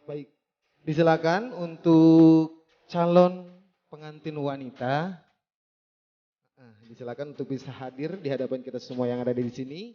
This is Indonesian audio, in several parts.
Baik, disilakan untuk calon pengantin wanita. Disilakan untuk bisa hadir di hadapan kita semua yang ada di sini.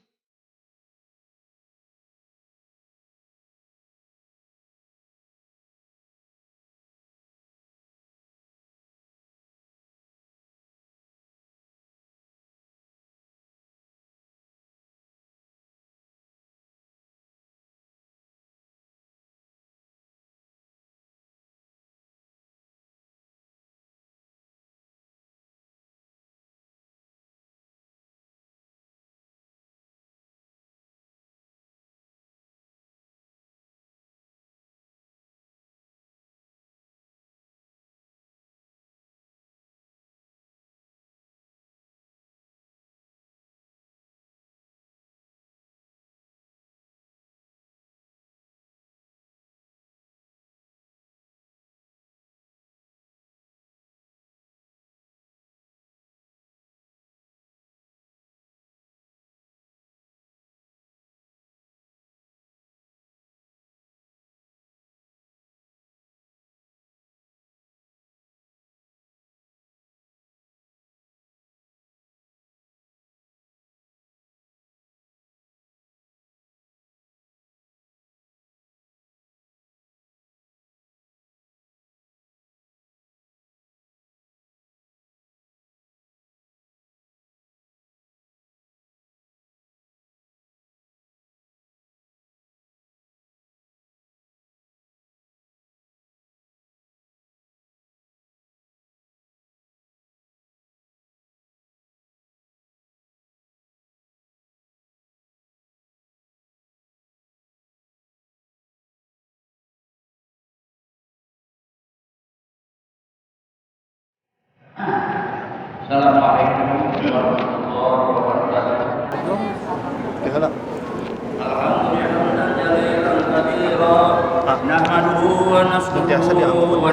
Assalamualaikum warahmatullahi wabarakatuh. Nahmaduhu wa nasta'inuhu wa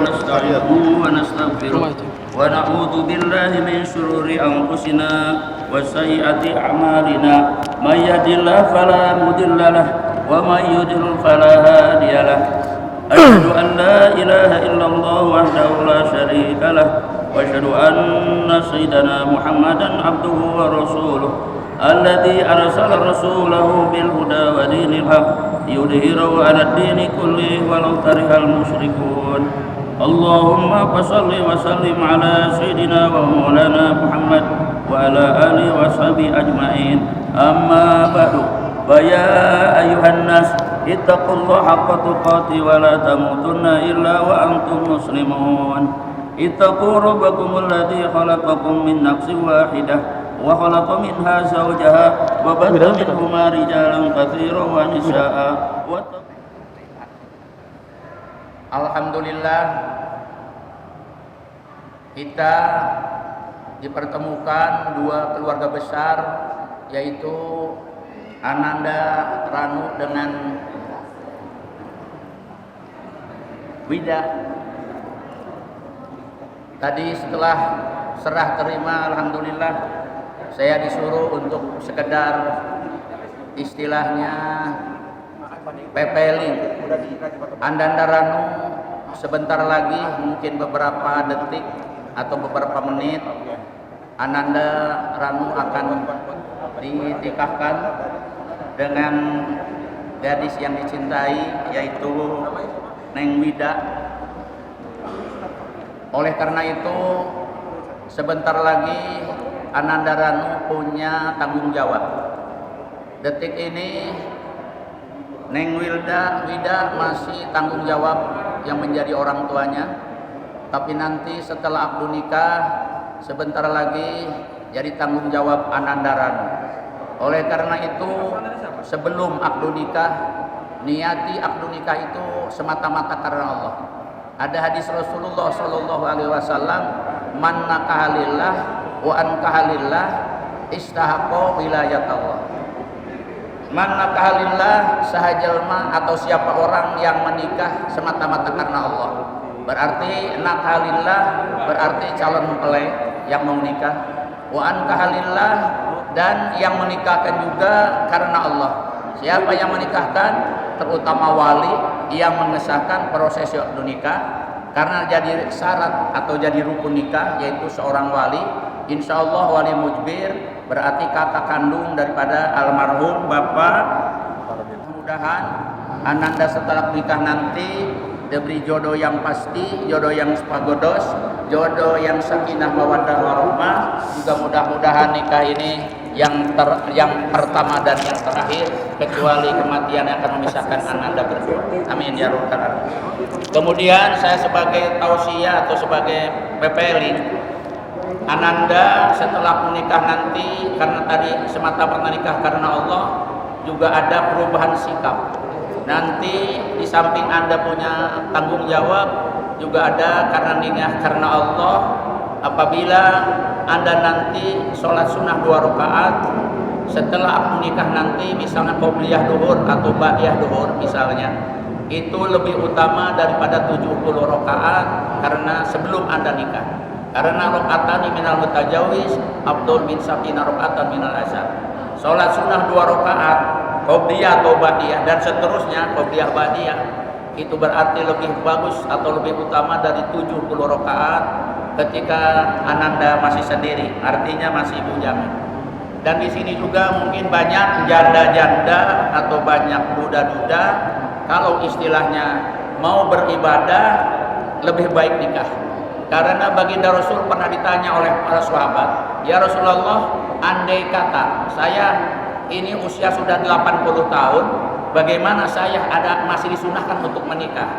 nastaghfiruh wa na'udzu billahi min shururi anfusina wa sayyiati a'malina may yahdihillahu fala mudilla lahu wa may yudlil fala hadiya lahu. Asyhadu an la ilaha illallah wahdahu la syarika lahu wa asyhadu anna sayyidana Muhammadan abduhu wa rasuluh alladzi arsala rasulahu bil huda wa dinil haq yudhhiru 'ala ad-dini kullihi walau karihal musyrikun. Allahumma shalli wa sallim ala sayyidina wa maulana Muhammad wa ala alihi wa sahbihi ajmain. Amma ba'du. Fa ya ayyuhan nas ittaqullaha haqqa tuqatih wa la tamutunna illa wa antum muslimun. Ittaqu rabbakum alladzi khalaqakum min nafsin wahidah wa khalaqa minha zawjaha wa batha minhuma rijalan katsiran wa nisaa'a. Alhamdulillah, kita dipertemukan dua keluarga besar, yaitu Ananda Ranu dengan Wida. Tadi setelah serah terima, alhamdulillah, saya disuruh untuk sekedar istilahnya pepeling. Ananda Ranu sebentar lagi, mungkin beberapa detik atau beberapa menit, Ananda Ranu akan dinikahkan dengan gadis yang dicintai, yaitu Neng Wida. Oleh karena itu, sebentar lagi Ananda Ranu punya tanggung jawab. Detik ini Neng Wida masih tanggung jawab yang menjadi orang tuanya. Tapi nanti setelah akdu nikah, sebentar lagi jadi tanggung jawab Ananda Ranu. Oleh karena itu, sebelum akdu nikah, niati akdu nikah itu semata-mata karena Allah. Ada hadis Rasulullah Shallallahu Alaihi Wasallam, man nakahalillah wa ankahalillah istahaqo wilayat Allah. Man nakahalillah sahajalma atau siapa orang yang menikah semata-mata karena Allah. Berarti nakahalillah berarti calon mempelai yang mau menikah. Wa ankahalillah dan yang menikahkan juga karena Allah. Siapa yang menikahkan, terutama wali, yang mengesahkan proses akad nikah, karena jadi syarat atau jadi rukun nikah yaitu seorang wali. Insya Allah wali mujbir berarti kakak kandung daripada almarhum bapak. Mudah-mudahan ananda setelah nikah nanti diberi jodoh yang pasti, jodoh yang sepagodos, jodoh yang sakinah mawaddah warahmah. Juga mudah-mudahan nikah ini yang pertama dan yang terakhir, kecuali kematian yang akan memisahkan ananda berdua. Amin ya rabbal alamin. Kemudian saya sebagai tausiah atau sebagai pepeling, ananda setelah menikah nanti, karena tadi semata-mata nikah karena Allah, juga ada perubahan sikap. Nanti di samping Anda punya tanggung jawab, juga ada karena nikah karena Allah. Apabila Anda nanti sholat sunnah 2 rakaat setelah menikah nanti, misalnya qobliyah duhur atau ba'diyah duhur misalnya, itu lebih utama daripada 70 rakaat karena sebelum Anda nikah. Karena rakaatani minal mutajawiz afdal min sab'ina rakaatan minal asar. Sholat sunnah 2 rakaat, qobliyah atau ba'diyah dan seterusnya, qobliyah ba'diyah, itu berarti lebih bagus atau lebih utama dari 70 rakaat ketika ananda masih sendiri, artinya masih bujangan. Dan di sini juga mungkin banyak janda-janda atau banyak duda-duda, kalau istilahnya mau beribadah lebih baik nikah. Karena baginda Rasul pernah ditanya oleh para sahabat, "Ya Rasulullah, andai kata saya ini usia sudah 80 tahun, bagaimana saya masih disunahkan untuk menikah?"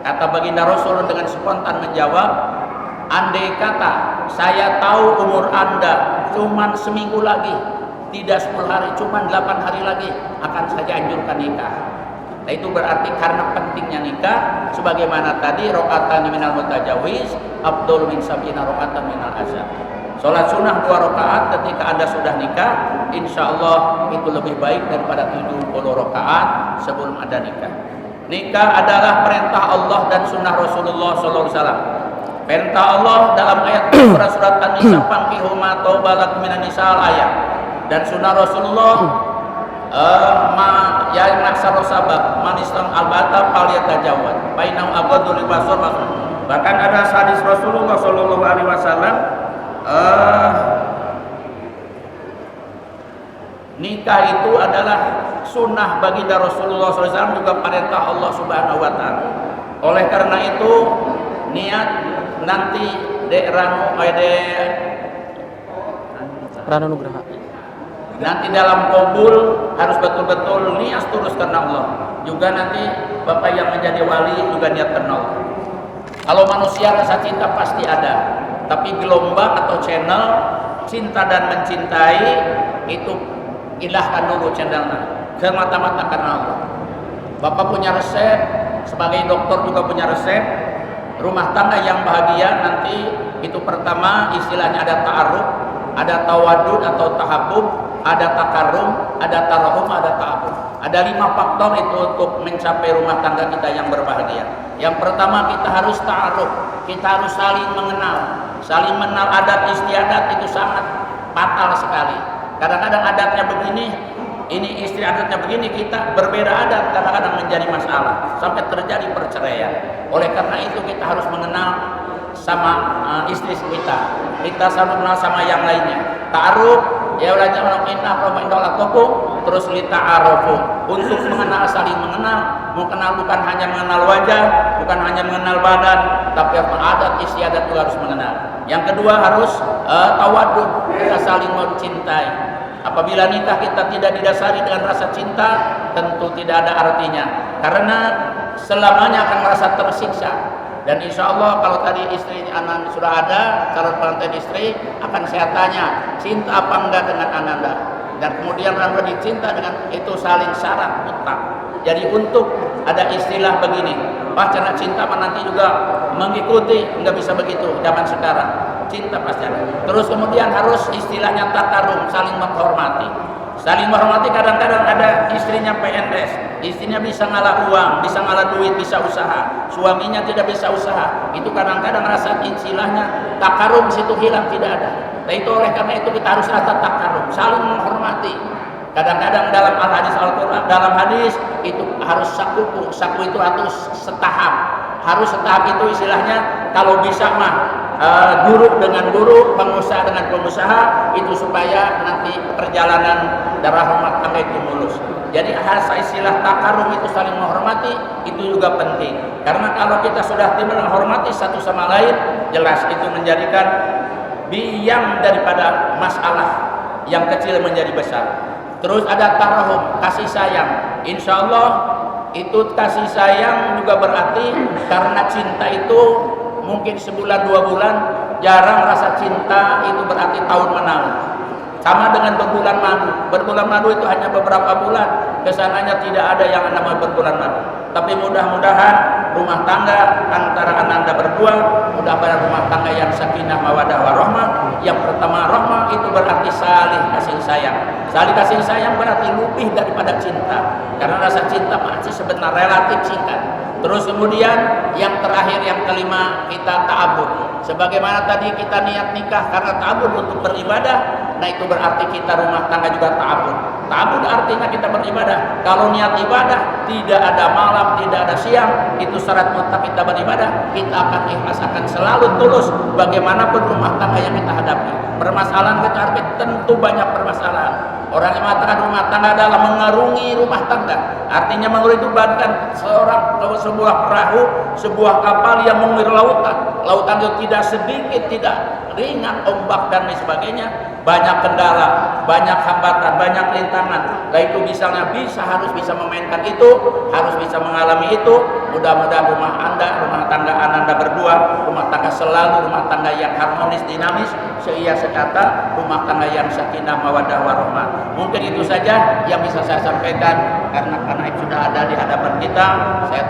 Kata baginda Rasul dengan spontan menjawab, "Andai kata saya tahu umur Anda cuma seminggu lagi, tidak 10 hari, cuma 8 hari lagi, akan saya anjurkan nikah." Nah, itu berarti karena pentingnya nikah, sebagaimana tadi rakaatan minal mutajawiz afdal min sab'ina rakaatan minal asar. Salat sunnah 2 rakaat ketika Anda sudah nikah, insya Allah itu lebih baik daripada 70 rakaat sebelum Anda nikah. Nikah adalah perintah Allah dan sunnah Rasulullah SAW. Perintah Allah dalam ayat surat An-Nisa, "Fankihu ma taba lakum minan nisa" ayat, dan sunnah Rasulullah ya naksar sabab manislam albata falyatajawad bainahu abadul basar. Bahkan ada hadis Rasulullah sallallahu alaihi wasallam, nikah itu adalah sunnah baginda Rasulullah SAW, juga perintah Allah Subhanahu wa taala. Oleh karena itu niat nanti Ranu Nugraha nanti dalam kabul harus betul-betul niat tulus karena Allah. Juga nanti bapak yang menjadi wali juga niat karena Allah. Kalau manusia rasa cinta pasti ada, tapi gelombang atau channel cinta dan mencintai itu ilahkan dulu channelnya, semata-mata karena Allah. Bapak punya resep, sebagai dokter juga punya resep rumah tangga yang bahagia. Nanti itu pertama istilahnya ada ta'aruf, ada tawadud atau tahabbub, ada takarum, ada tarahum, ada ta'abud. Ada 5 faktor itu untuk mencapai rumah tangga kita yang berbahagia. Yang pertama, kita harus ta'aruf, kita harus saling mengenal. Saling mengenal adat istiadat itu sangat fatal sekali. Kadang-kadang adatnya begini, ini istri adatnya begini, kita berbeda adat, kadang-kadang menjadi masalah sampai terjadi perceraian. Oleh karena itu kita harus mengenal sama istri kita saling mengenal sama yang lainnya. Ta'aruf, ya ulah jangan inna rahma indallahkum, terus lita'arufu, untuk mengenal, saling mengenal bukan hanya mengenal wajah, bukan hanya mengenal badan, tapi adat istiadat juga harus mengenal. Yang kedua harus tawadud, kita saling mencintai. Apabila nikah kita tidak didasari dengan rasa cinta, tentu tidak ada artinya, karena selamanya akan merasa tersiksa. Dan insya Allah kalau tadi istri anak sudah ada, calon pengantin istri, akan saya tanya cinta apa enggak dengan ananda, dan kemudian rangka dicinta dengan itu saling syarat mutlak. Jadi untuk ada istilah begini, wacana cinta nanti juga mengikuti, enggak bisa begitu zaman sekarang. Cinta pasti ada. Terus kemudian harus istilahnya takarum, saling menghormati. Saling menghormati, kadang-kadang ada istrinya PNS, istrinya bisa ngalah uang, bisa ngalah duit, bisa usaha, suaminya tidak bisa usaha. Itu kadang-kadang rasa istilahnya takarum situ hilang, tidak ada. Nah itu oleh karena itu kita harus rasa takarum, saling menghormati. Kadang-kadang dalam hadis Al-Quran, dalam hadis itu harus saku itu harus setahap. Harus setahap itu istilahnya kalau bisa mah guru dengan guru, pengusaha dengan pengusaha, itu supaya nanti perjalanan darah rumah tangga itu mulus. Jadi istilah takarum itu saling menghormati itu juga penting. Karena kalau kita sudah tidak menghormati satu sama lain, jelas itu menjadikan biang daripada masalah yang kecil menjadi besar. Terus ada tarahum, kasih sayang. Insya Allah itu kasih sayang juga berarti karena cinta itu mungkin sebulan 2 bulan, jarang rasa cinta itu berarti tahun menang. Sama dengan berbulan madu. Berbulan madu itu hanya beberapa bulan. Kesananya tidak ada yang namanya berbulan madu. Tapi mudah-mudahan rumah tangga antara ananda berdua, mudah-mudahan rumah tangga yang sakinah mawadah warahmah. Yang pertama rahmah itu berarti saling kasih sayang. Saling kasih sayang berarti lebih daripada cinta. Karena rasa cinta masih sebenarnya relatif singkat. Terus kemudian yang terakhir, yang kelima, kita ta'abud. Sebagaimana tadi kita niat nikah karena ta'abud untuk beribadah, nah itu berarti kita rumah tangga juga ta'abud. Ta'abud artinya kita beribadah. Kalau niat ibadah tidak ada malam, tidak ada siang, itu syarat mutlak kita beribadah. Kita akan ikhlas, akan selalu tulus bagaimanapun rumah tangga yang kita hadapi. Permasalahan kita hadapi tentu banyak permasalahan. Orang yang mengatakan rumah tangga adalah mengarungi rumah tangga. Artinya mengarungi itu bahkan sebuah perahu, sebuah kapal yang mengarungi lautan. Lautan itu tidak sedikit, tidak ringan, ombak dan lain sebagainya. Banyak kendala, banyak hambatan, banyak rintangan. Nah itu misalnya harus bisa memainkan itu, harus bisa mengalami itu. Mudah-mudahan rumah tangga Anda berdua, rumah tangga selalu rumah tangga yang harmonis, dinamis, seia sekata, rumah tangga yang sakinah mawaddah warahmah. Mungkin itu saja yang bisa saya sampaikan karena Pak Naib sudah ada di hadapan kita. Saya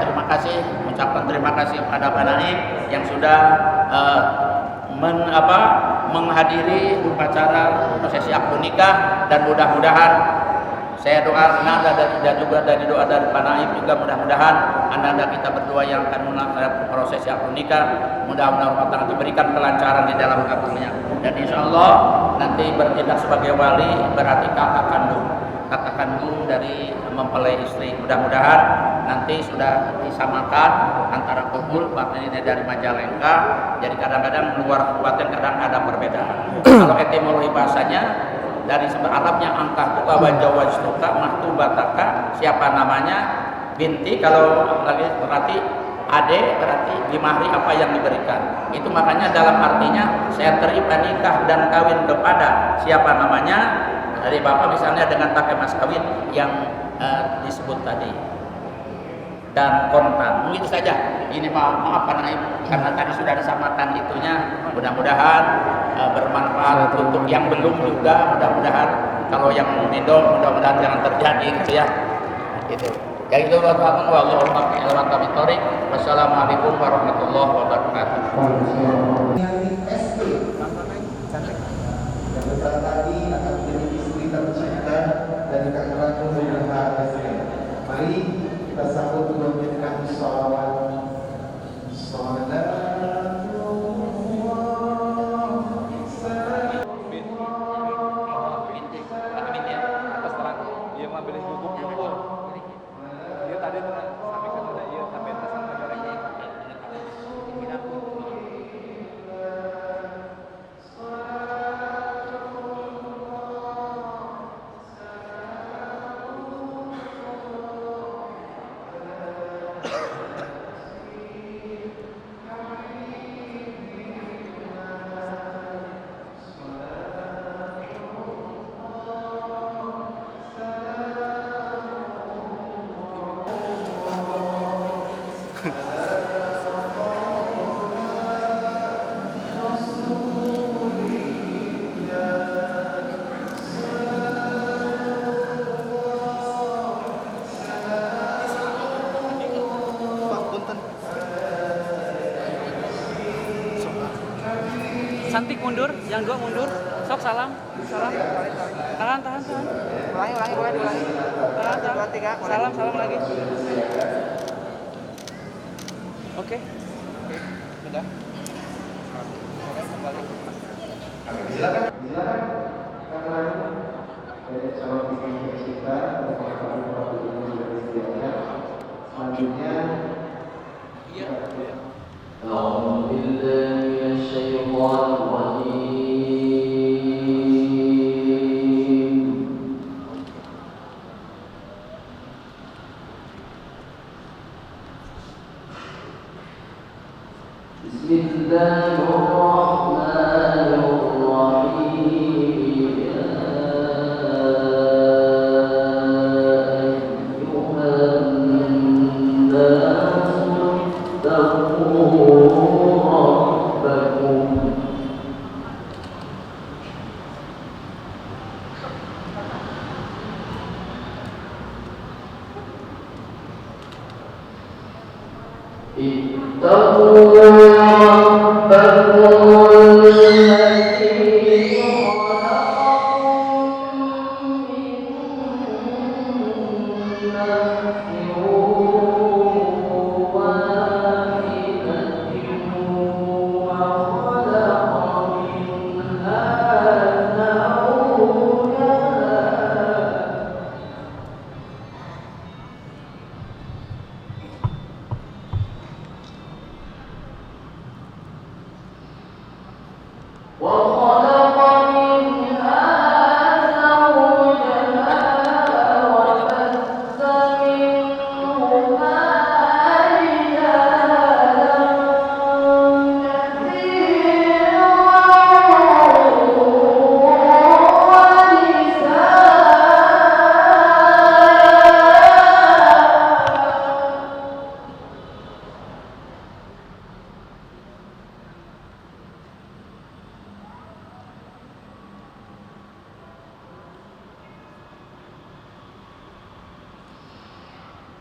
mengucapkan terima kasih kepada Pak Naib yang sudah menghadiri upacara prosesi akad nikah, dan mudah-mudahan saya doa dan juga dari doa dari Pak Naib juga mudah-mudahan anda kita berdua yang akan melaksanakan prosesi akad nikah, mudah-mudahan rumah tangga diberikan kelancaran di dalam kabulnya, dan insya Allah nanti bertindak sebagai wali berarti kakak kandung dari mempelai istri. Mudah-mudahan nanti sudah disamakan antara kumpul bahkan ini dari Majalengka. Jadi kadang-kadang luar kabupaten kadang ada perbedaan. Kalau etimologi bahasanya dari sebab Arabnya angkah tuka wajawaj tuka mahtubataka, siapa namanya, binti kalau lagi berarti ade, berarti dimahri apa yang diberikan. Itu makanya dalam artinya saya terima nikah dan kawin kepada siapa namanya, dari bapak misalnya dengan pakai mas kawin yang disebut tadi, dan kontan. Mungkin itu saja. Ini maaf Pak Naib karena tadi sudah disamakan itunya. Mudah-mudahan bermanfaat untuk yang belum juga. Mudah-mudahan kalau yang nido mudah-mudahan jangan terjadi gitu ya. Itu. Yang itu wassalamualaikum warahmatullahi wabarakatuh. Yang besar tadi akan menjadi istri tercinta dari Kak Ratu Mari kita sambut dengan menyanyikan sholawat. Cantik mundur, yang dua mundur. Sok salam. Tahan. Ulangi, boleh diulangi. Tahan. 2, 3. Salam lagi. Oke. Sudah. Silakan. dari calon pemimpin kita Bapak Ibu sudah disediakan. Selanjutnya أعوذ بالله من الشيطان الرجيم بسم الله الرحمن الرحيم يا أيها الناس اتقوا ربكم اتقوا ربكم الذي خلقكم من نفس واحدة وخلق منها زوجها وخلق منها زوجها وبث منهما رجالا كثيرا ونساء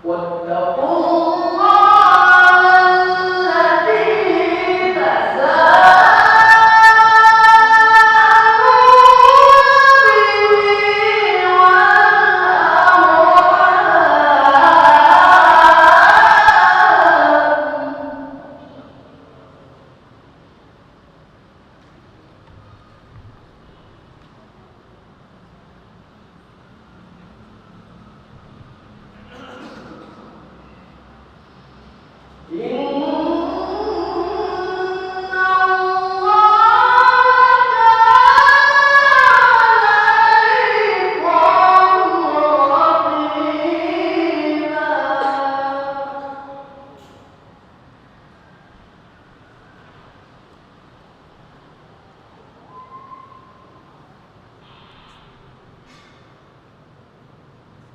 واتقوا الله الذي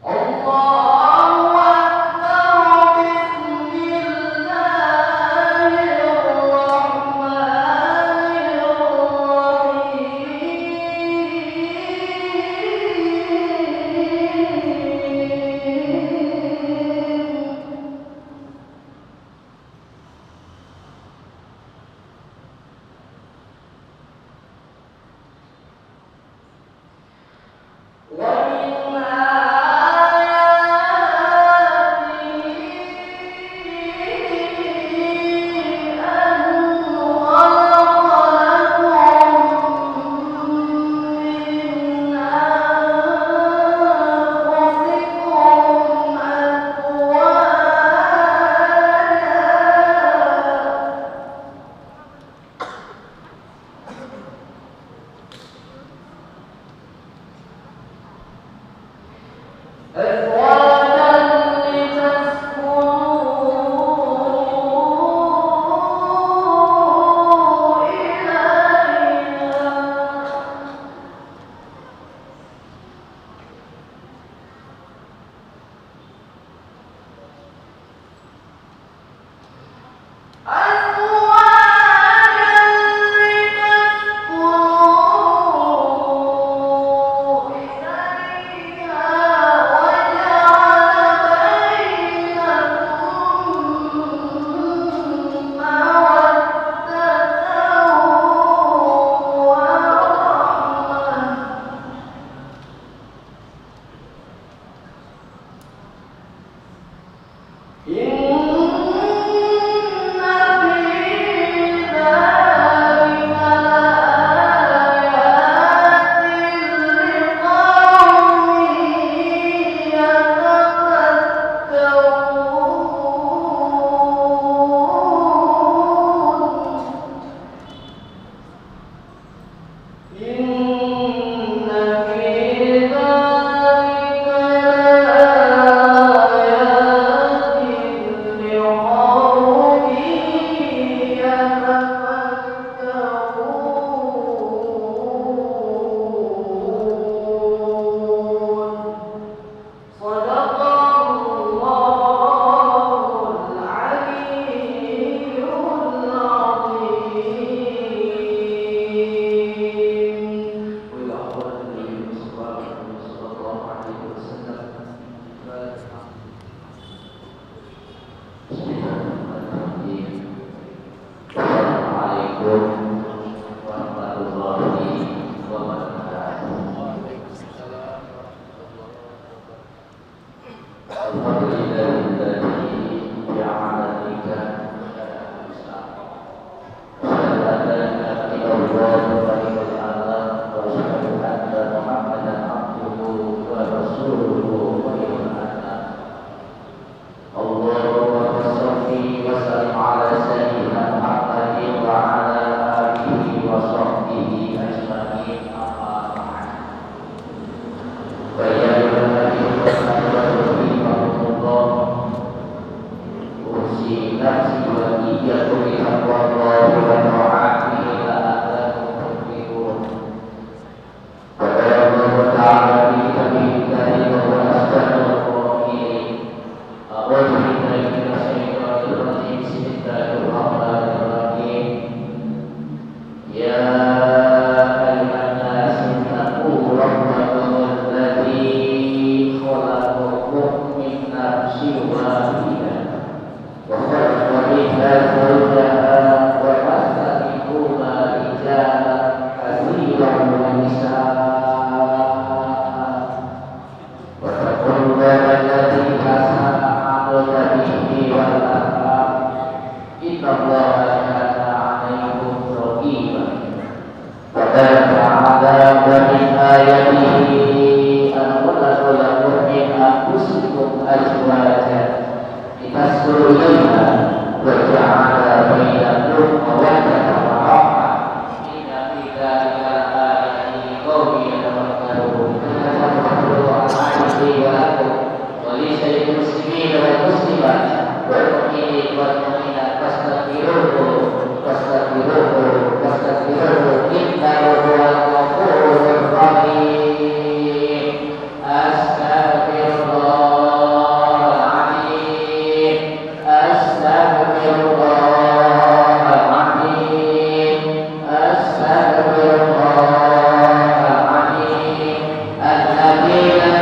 الله أكبر بسم الله نفسي وإياكم بتقوى الله وطاعته لعلكم تفلحون. وقال الله تعالى في كتابه وهو أصدق القائلين. أعوذ بالله من الشيطان الرجيم. بسم الله الرحمن الرحيم. يا أيها الناس اتقوا ربكم الذي خلقكم من نفس واحدة وخلق منها زوجها وبث منهما رجالا كثيرا ونساء واتقوا الله الذي تساءلون به والأرحام إن الله كان عليكم رقيبا. وقال تعالى ومن آياته أن خلق لكم من أنفسكم أزواجا لتسكنوا إليها وجعل بينكم مودة ورحمة إن في ذلك لآية لقوم يتفكرون. فليتفكروا أعمالي ولكم ولسائر المسلمين والمسلمات والمؤمنين والمؤمنات فاستغفروه إنه هو الغفور الرحيم. أستغفر الله العظيم. أستغفر الله العظيم. أستغفر الله العظيم الذي لا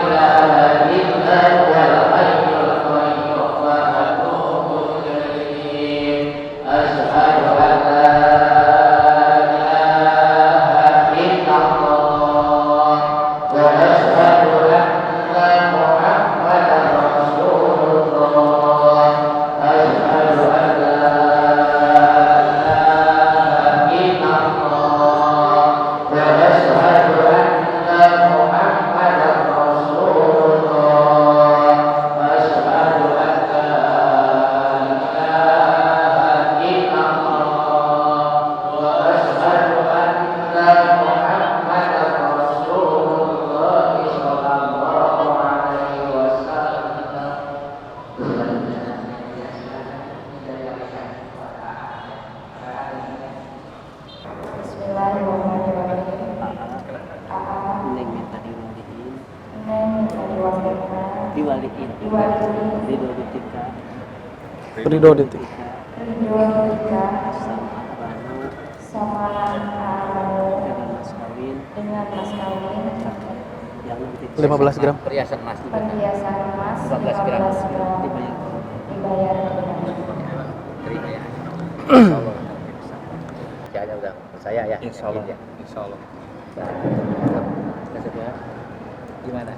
إله إلا هو الحي القيوم وأتوب إليه. أشهد أن لا إله إلا الله وأشهد أن محمدا رسول الله. أشهد أن لا إله إلا الله وأشهد أن محمدا رسول الله. أشهد أن لا إله إلا الله وأشهد أن محمدا رسول الله صلى الله عليه وسلم. Bismillahirrahmanirrahim. Neng minta diwaliin. Neng minta diwakilkan, Diwaliin. diwakili, Ridho Dutika Ridho Detik. Ridho Dika sama Ranu sama Arano dengan mas kawin dengan mas kawin yang nanti 15 gram. Perhiasan emas juga. perhiasan emas 15 gram. 15 gram dibayar. dibayar tunai. Terima ya. Insyaallah. Saya udah percaya ya. Insyaallah. Ya. Insyaallah. Kasih ya. Gimana?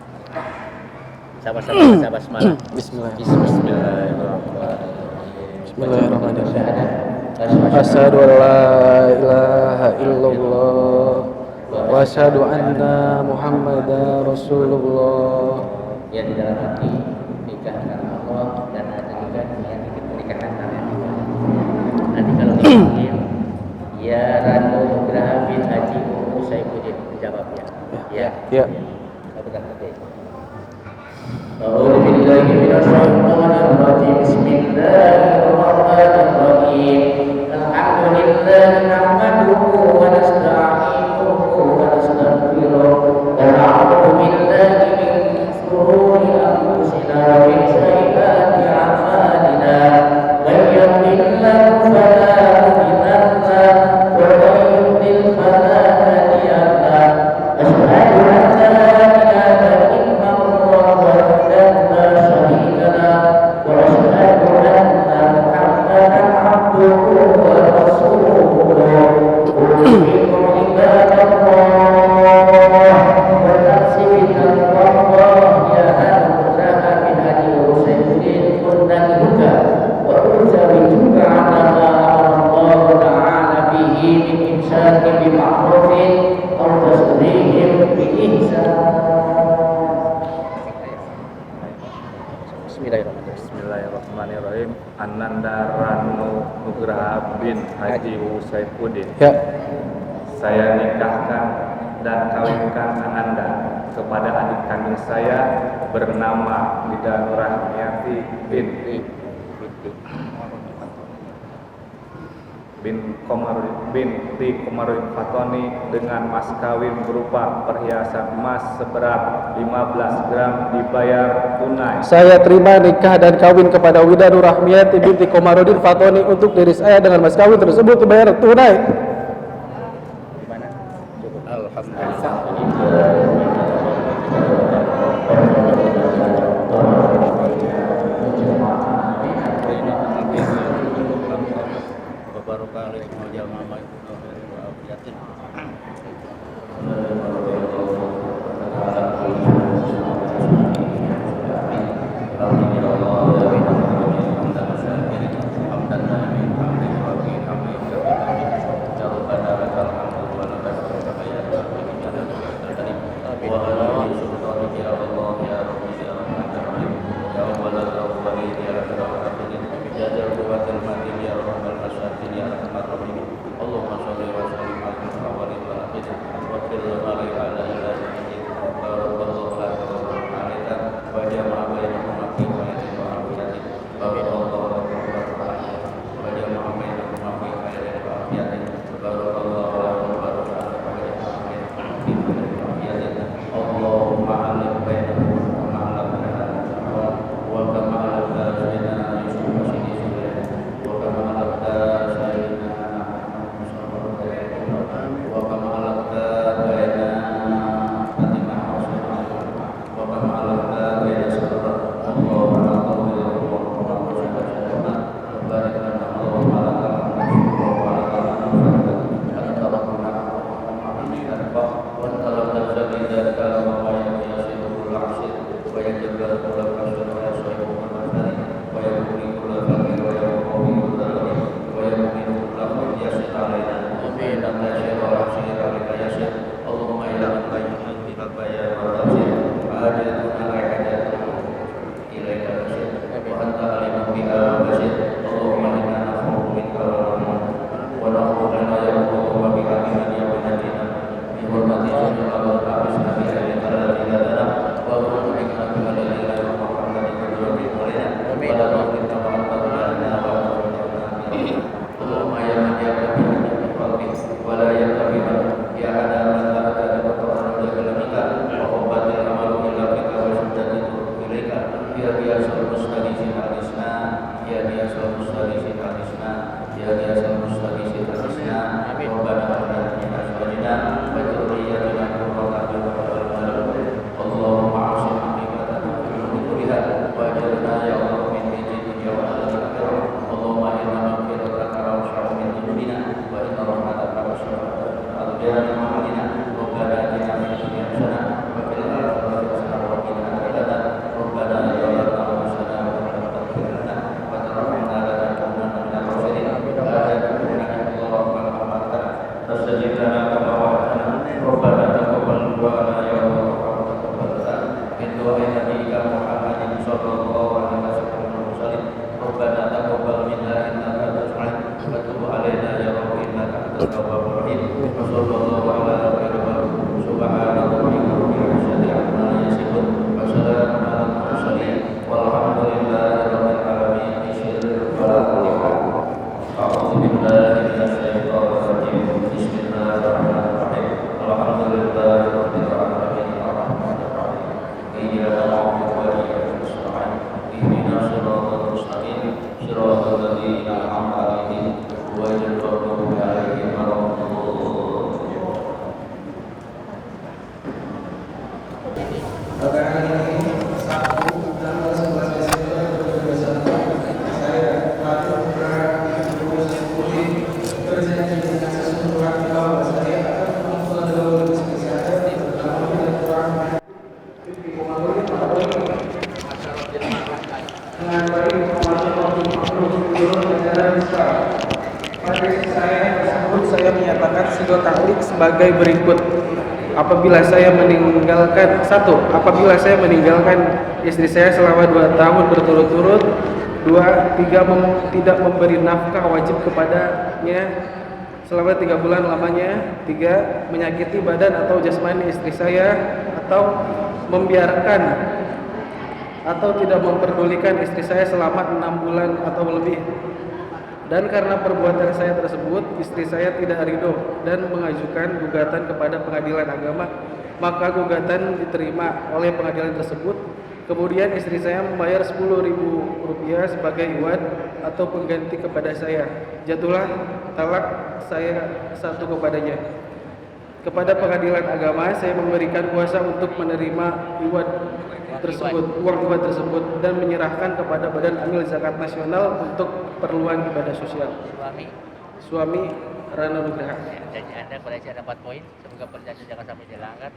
Sama-sama semangat. Bismillah. Bismillahirrahmanirrahim. Bismillahirrahmanirrahim. Asyhadu an la ilaha illallah wa asyhadu anna Muhammadar Rasulullah. Ya di dalam hati nikah karena Allah dan ada juga niat ikut pernikahan kalian. Nanti kalau dipanggil ya Ranu Nugraha bin Haji Saifuddin jawabnya. Ya. Ya. Satu kali. أعوذ بالله من الشيطان الرجيم. بسم الله الرحمن الرحيم. الحمد لله نحمده ونستعينه ونستغفره ونعوذ بالله من شرور أنفسنا ومن سيئات أعمالنا. من يهد الله فلا مضل له ومن يضلل فلا هادي له. أشهد أن لا إله إلا الله وحده لا شريك له وأشهد أن محمدا عبده ورسوله. أوصيكم عباد الله وتقسيم الله يا أهل الكتاب من أجل سيدين كنا الهدى وأوزرتك على ما أمر الله تعالى به من إمساك بمعروف أو تسريح بإحسان. Bismillahirrahmanirrahim. Bismillahirrahmanirrahim. Ananda Ranu Nugraha bin Haji Saifuddin. Ya. Saya nikahkan dan kawinkan Ananda kepada adik kandung saya bernama Ida Nurahmiati binti binti Komarudin Fatoni dengan mas kawin berupa perhiasan emas seberat 15 gram dibayar tunai. Saya terima nikah dan kawin kepada Wida Nur Rahmiyati binti Komarudin Fatoni untuk diri saya dengan mas kawin tersebut dibayar tunai. Saya menyatakan sidho taklik sebagai berikut. Apabila saya meninggalkan istri saya selama 2 tahun berturut-turut, 2, tidak memberi nafkah wajib kepadanya selama 3 bulan lamanya, 3, menyakiti badan atau jasmani istri saya atau membiarkan atau tidak memperdulikan istri saya selama 6 bulan atau lebih. Dan karena perbuatan saya tersebut, istri saya tidak ridho dan mengajukan gugatan kepada pengadilan agama, maka gugatan diterima oleh pengadilan tersebut. Kemudian istri saya membayar Rp10.000 sebagai iwad atau pengganti kepada saya. Jatuhlah talak saya satu kepadanya. Kepada pengadilan agama, saya memberikan kuasa untuk menerima iwad tersebut, uang iwad tersebut, dan menyerahkan kepada Badan Amil Zakat Nasional untuk keperluan ibadah sosial. Suami Rana Nugraha. Janji Anda koleksi ada 4 poin. Semoga perjanjian jangan sampai dilanggar.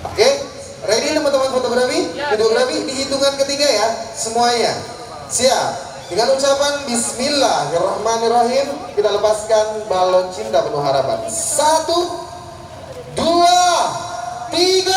Oke, ready teman-teman fotografi? Videografi di hitungan ketiga ya, semuanya. Siap. Dengan ucapan Bismillahirrahmanirrahim, kita lepaskan balon cinta penuh harapan. 1, 2, 3